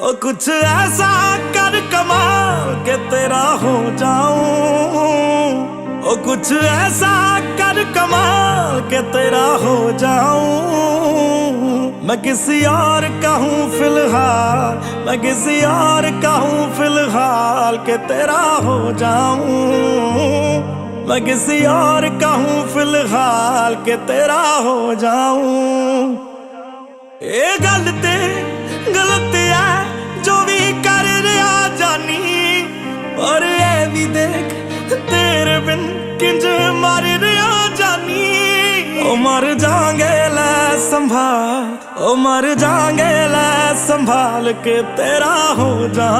ओ कुछ ऐसा कर कमाल के तेरा हो जाऊं। ओ कुछ ऐसा कर कमाल के तेरा हो जाऊं। मैं किसी और का हूँ फिलहाल, मैं किसी और का हूँ फिलहाल के तेरा हो जाऊं। मैं किसी और का हूँ फिलहाल के तेरा हो जाऊं। ये गल ते गलत है जो भी कर रहा जानी, और ये भी देख तेरे बिन किंज मर रहा जानी। ओ मर जाएंगे लै संभाल, ओ मर जाएंगे लै संभाल के तेरा हो जाऊं।